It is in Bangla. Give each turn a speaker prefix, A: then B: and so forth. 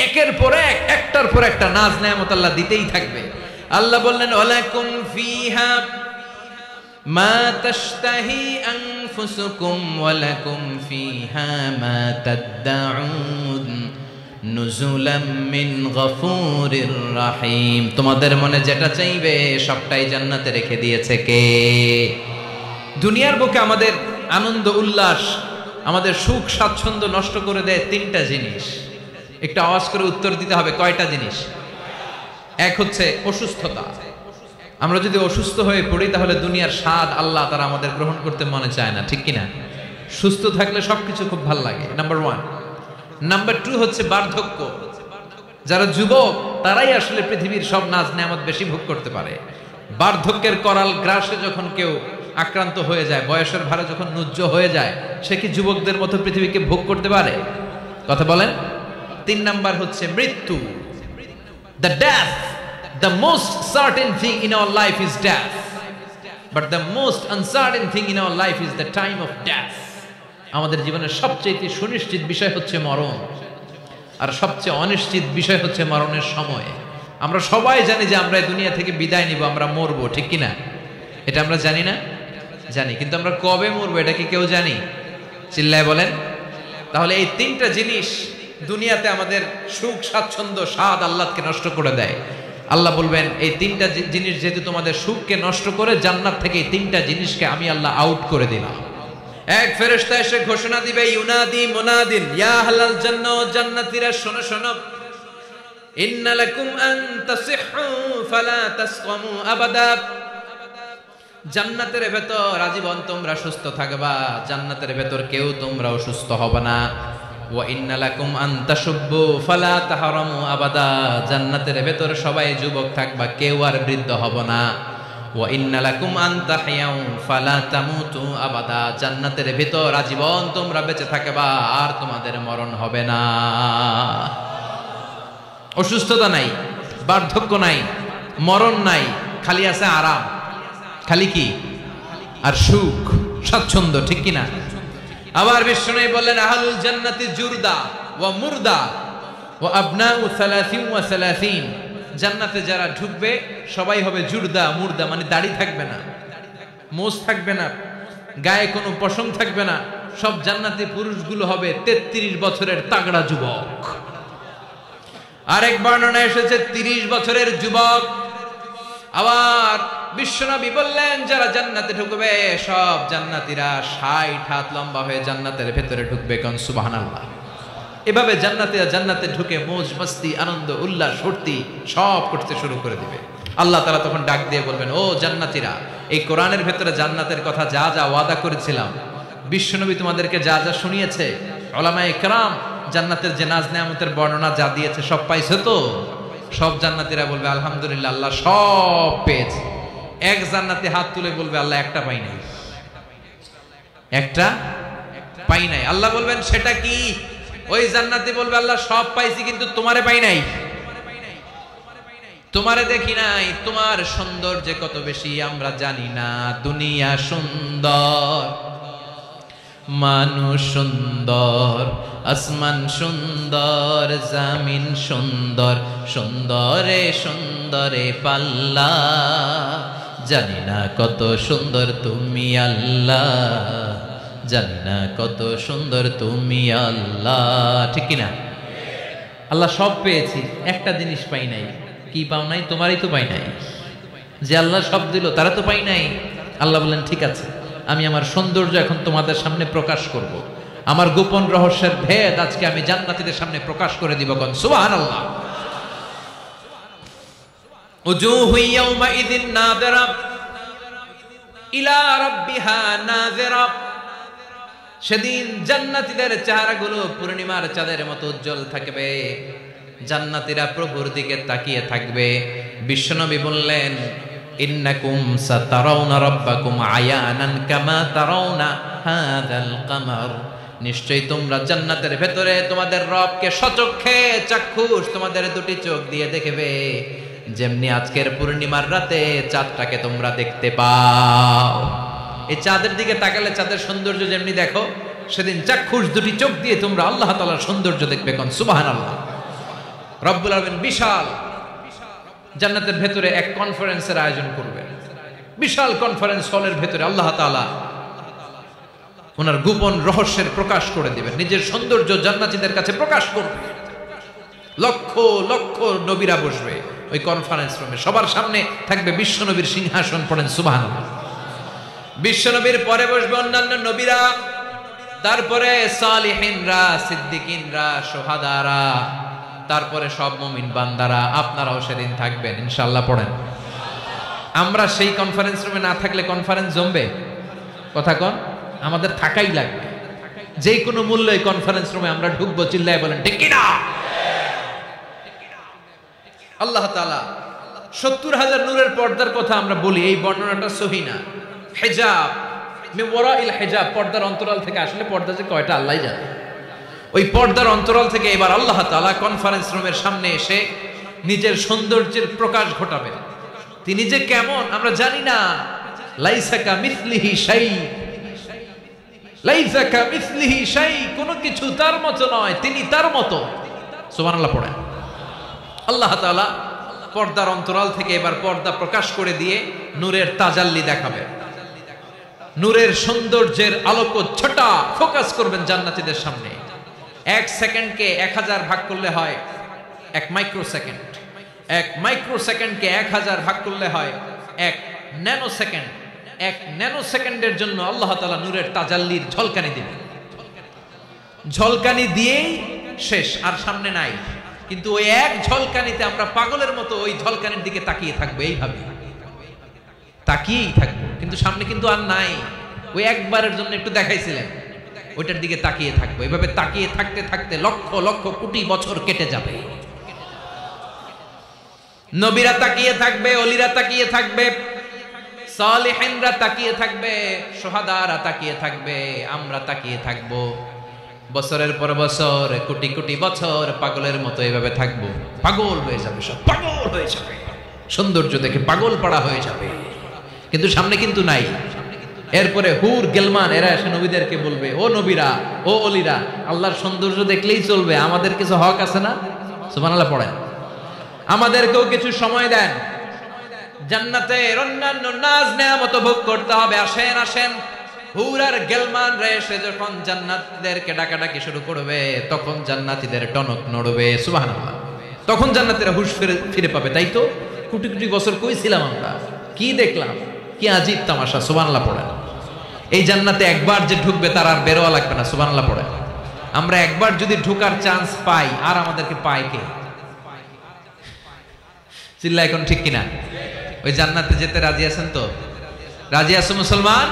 A: একের পর এক, একটার পর একটা নাজ নেয়ামত আল্লাহ দিতেই থাকবে। আল্লাহ বললেন ওয়ালাকুম ফিহা মা তাশতাহি আনফুসুকুম ওয়ালাকুম ফিহা মা তাদউন নুজুলাম মিন গফুরির রহিম। তোমাদের মনে যেটা চাইবে সবটাই জান্নাতে রেখে দিয়েছে কে? দুনিয়ার বুকে আমাদের আনন্দ উল্লাস, আমাদের সুখ স্বাচ্ছন্দ্য নষ্ট করে দেয় তিনটা জিনিস। একটা আওয়াজ করে উত্তর দিতে হবে, কয়টা জিনিস? এক হচ্ছে অসুস্থতা। আমরা যদি অসুস্থ হয়ে পড়ি তাহলে দুনিয়ার স্বাদ আল্লাহ তারা আমাদের গ্রহণ করতে মনে চায় না, ঠিক কিনা? সুস্থ থাকলে সবকিছু খুব ভালো লাগে, নাম্বার ওয়ান। নাম্বার টু হচ্ছে বার্ধক্য। যারা যুবক তারাই আসলে পৃথিবীর সব নাজ নেয়ামত বেশি ভোগ করতে পারে। বার্ধক্যের করাল গ্রাসে যখন কেউ আক্রান্ত হয়ে যায়, বয়সের ভারে যখন নুজ্জ হয়ে যায়, সে কি যুবকদের মতো পৃথিবীকে ভোগ করতে পারে? কথা বলেন। তিন নাম্বার হচ্ছে মৃত্যু, the death. The most certain thing in our life is death, but the most uncertain thing in our life is the time of death. আমাদের জীবনের সবচেয়ে সুনিশ্চিত বিষয় হচ্ছে মরণ, আর সবচেয়ে অনিশ্চিত বিষয় হচ্ছে মরণের সময়। আমরা সবাই জানি যে আমরা এই দুনিয়া থেকে বিদায় নিব, আমরা মরবো, ঠিক কিনা? এটা আমরা জানি না? জানি, কিন্তু আমরা কবে মরবো এটা কি কেউ জানি? চিল্লায় বলেন। তাহলে এই তিনটা জিনিস দুনিয়াতে আমাদের সুখ স্বাচ্ছন্দ্য স্বাদ আল্লাহকে নষ্ট করে দেয়। আল্লাহ বলবেন এই তিনটা জিনিস যেহেতু তোমাদের সুখকে নষ্ট করে, জান্নাত থেকে এই তিনটা জিনিসকে আমি আল্লাহ আউট করে দিলাম। এক ফেরেশতা এসে ঘোষণা দিবে, ইউনাদি মুনাদিন ইয়া আহলাল জান্নাহ, জান্নাতীরা শোনো শোনো, ইন্না লাকুম আন তাসিহু ফালা তাসকামু আবাদা। জান্নাতের ভেতর আজীবন তোমরা সুস্থ থাকবা, জান্নাতের ভেতর কেউ তোমরা অসুস্থ হবে না। ওয়া ইন্না লাকুম আন তাশুব্বু ফালা তাহরামু আবাদা। জান্নাতের ভেতর সবাই যুবক থাকবা, কেউ আর বৃদ্ধ হবে না। ওয়া ইন্না লাকুম আন তাহইয়াউ ফালা তামুতু আবাদা। জান্নাতের ভেতর আজীবন তোমরা বেঁচে থাকবা, আর তোমাদের মরণ হবে না। অসুস্থতা নাই, বার্ধক্য নাই, মরণ নাই, খালি আছে আরাম। খালি কি? আর সুখ স্বাচ্ছন্দ্য, ঠিক কিনা? আবার বিষ্ণু বললেন আহলুল জান্নাতি জুরদা ওয়া মুরদা ওয়া আবনাউ 30 ওয়া 30। জান্নাতে যারা ঢুকবে সবাই হবে জুরদা মুরদা, মানে দাড়ি থাকবে না, মোজ থাকবে না, গায়ে কোনো পশম থাকবে না। সব জান্নাতি পুরুষগুলো হবে 33 বছরের তাগড়া যুবক। আরেক বর্ণনা এসেছে 30 বছরের যুবক। আবার বিশ্বনবী বললেন যারা জান্নাতে ঢুকবে সব জান্নাতীরা 60 হাত লম্বা হয়ে জান্নাতের ভেতরে ঢুকবে, কোন সুবহানাল্লাহ। এভাবে জান্নাতীরা জান্নাতে ঢুকে মৌজ মস্তি আনন্দ উল্লাস ফুর্তি সব করতে শুরু করে দিবে। আল্লাহ তাআলা তখন ডাক দিয়ে বলবেন, ও জান্নাতীরা, এই কোরআনের ভেতরে জান্নাতের কথা যা যা ওয়াদা করেছিলাম, বিশ্বনবী তোমাদেরকে যা যা শুনিয়েছে, উলামায়ে কেরাম জান্নাতের যে নাজ নেয়ামতের বর্ণনা যা দিয়েছে সব পাইছো তো? সব জান্নাতীরা বলবে আলহামদুলিল্লাহ, আল্লাহ সব পেয়েছে। এক জান্নাতি হাত তুলে বলবে আল্লাহ একটা পাই নাই, একটা পাই নাই। আল্লাহ বলবেন সেটা কি? ওই জান্নাতি বলবে আল্লাহ সব পাইছি কিন্তু তোমারে পাই নাই, তোমারে দেখি নাই, তোমার সৌন্দর্য কত বেশি আমরা জানি না। দুনিয়া সুন্দর, মানুষ সুন্দর, আসমান সুন্দর, জামিন সুন্দর, সুন্দরে সুন্দরে পাল্লা, জানি না কত সুন্দর তুমি আল্লাহ, জানি না কত সুন্দর তুমি আল্লাহ, ঠিক কিনা? আল্লাহ সব পেয়েছি, একটা জিনিস পাই নাই। কি পাও নাই? তোমারই তো পাই নাই। যে আল্লাহ সব দিল তারা তো পাই নাই। আল্লাহ বললেন ঠিক আছে, আমি আমার সৌন্দর্য এখন তোমাদের সামনে প্রকাশ করব। আমার গোপন রহস্যের ভেদ আজকে আমি জান্নাতীদের সামনে প্রকাশ করে দিব। কোন সুবহানাল্লাহ। উজুহু ইয়াউমাইযিন নাযিরা ইলা রাব্বিহা নাযিরা। সেদিন জান্নাতীদের চেহারাগুলো পূর্ণিমার চাঁদের মতো উজ্জ্বল থাকবে, জান্নাতীরা প্রভুর দিকে তাকিয়ে থাকবে। বিশ্বনবী বললেন ইন্নাকুম সাতারাউনা রাব্বাকুম আয়ানান কামা তারাউনা হাযাল কামার। নিশ্চয়ই তোমরা জান্নাতের ভেতরে তোমাদের রবকে সচক্ষে চাক্ষুষ তোমাদের দুটি চোখ দিয়ে দেখবে, যেমনি আজকের পূর্ণিমার রাতে চাঁদটাকে তোমরা দেখতে পাও। এই চাঁদের দিকে তাকালে চাঁদের সৌন্দর্য যেমনি দেখো, সেদিন চাক্ষুষ দুটি চোখ দিয়ে তোমরা আল্লাহ তাআলার সৌন্দর্য দেখবে। কোন সুবহানাল্লাহ। রব্বুল আলামিন বিশাল জান্নাতের ভেতরে এক কনফারেন্সের আয়োজন করবেন। বিশাল কনফারেন্স হলের ভেতরে আল্লাহ তাআলা ওনার গোপন রহস্যের প্রকাশ করে দিবেন, নিজের সৌন্দর্য জান্নাতীদের কাছে প্রকাশ করবে। লক্ষ লক্ষ নবীরা বসবে ওই কনফারেন্স রুমে, সবার সামনে থাকবে বিশ্বনবীর সিংহাসন। পড়েন সুবহানাল্লাহ। বিশ্বনবীর পরে বসবে অন্যান্য নবীরা, তারপরে সালিহিনরা, সিদ্দিকিনরা, শুহাদারা, তারপরে সব মুমিন বান্দারা। আপনারাও সেদিন থাকবেন ইনশাআল্লাহ। পড়েন। আমরা সেই কনফারেন্স রুমে না থাকলে কনফারেন্স জমবে? কথা কন। আমাদের থাকাই লাগবে, যে কোনো মূল্যে কনফারেন্স রুমে আমরা ঢুকবো। চিল্লায় বলেন ঠিক কিনা? আল্লাহ তাআলা 70,000 নূরের পর্দার কথা আমরা বলি, এই বর্ণনাটা সহি না। হিজাব মিন ওয়ারাইল হিজাব, পর্দার অন্তরাল থেকে, আসলে পর্দা যে কয়টা আল্লাহই জানে। ওই পর্দার অন্তরাল থেকে এবার আল্লাহ তাআলা কনফারেন্স রুমের সামনে এসে নিজের সৌন্দর্যের প্রকাশ ঘটাবেন। তিনি যে কেমন আমরা জানি না। লাইসা কামিসলিহি শাই, লাইসা কামিসলিহি শাই, কোনো কিছু তার মতো নয়, তিনি তার মতো। সুবহানাল্লাহ। পড়েন। আল্লাহ তাআলা পর্দার অন্তরাল থেকে এবার পর্দা প্রকাশ করে দিয়ে নূরের তাজাল্লি দেখাবেন। নূরের সৌন্দর্যের আলোকচ্ছটা ফোকাস করবেন জান্নাতীদের সামনে। 1 সেকেন্ডকে 1000 ভাগ করলে হয় 1 মাইক্রোসেকেন্ড। 1 মাইক্রোসেকেন্ডকে 1000 ভাগ করলে হয় 1 ন্যানোসেকেন্ড। 1 ন্যানোসেকেন্ডের জন্য আল্লাহ তাআলা নূরের তাজাল্লির ঝলকানি দিবেন। ঝলকানি দিয়েই শেষ, আর সামনে নাই। কিন্তু ওই এক ঝলকানিতে আমরা পাগলের মতো ওই ঝলকানির দিকে তাকিয়ে থাকবো, এইভাবে তাকিয়েই থাকবো। কিন্তু সামনে কিন্তু আর নাই। ওই একবারের জন্য একটু দেখাইছিলেন, ওইটার দিকে তাকিয়ে থাকবো। এভাবে তাকিয়ে থাকতে থাকতে লক্ষ লক্ষ কোটি বছর কেটে যাবে। নবীরা তাকিয়ে থাকবে, ওলিরা তাকিয়ে থাকবে, সালিহিনরা তাকিয়ে থাকবে, শুহাদারা তাকিয়ে থাকবে, আমরা তাকিয়ে থাকবো। বছরের পর বছর, কোটি কোটি বছর পাগলের মতো এভাবে থাকবো। পাগল হয়ে যাবে, সব পাগল হয়ে যাবে, সৌন্দর্য দেখে পাগল পাড়া হয়ে যাবে। কিন্তু সামনে কিন্তু নাই। এরপরে হুর গেলমান এরা এসে নবীদেরকে বলবে, ও নবীরা, ও অলিরা, আল্লাহর সৌন্দর্য দেখলেই চলবে, আমাদের কিছু হক আছে না? সুবহানাল্লাহ। পড়েন। আমাদেরকেও কিছু সময় দেন, জান্নাতের অন্যান্য নাজ নেয়ামত ভোগ করতে হবে। আসেন আসেন। হুর আর গেলমান রে এসে যখন জান্নাতীদেরকে ডাকাডাকি শুরু করবে, তখন জান্নাতীদের টনক নড়বে। সুবহানাল্লাহ। তখন জান্নাতীরা হুঁশ ফিরে পাবে। তাই তো কোটি কোটি বছর কই ছিলাম আমরা, কি দেখলাম, কি আজীব তামাশা। সুবহানাল্লাহ। পড়েন। এই জান্নাতে একবার যে ঢুকবে তার আর বেরোয়া লাগবে না। সুবহানাল্লাহ। পড়েন। আমরা একবার যদি ঢোকার চান্স পাই, আর আমাদেরকে পায় কে? চিল্লা এখন ঠিক কিনা? ওই জান্নাতে যেতে রাজি আছেন তো? রাজি আছো মুসলমান?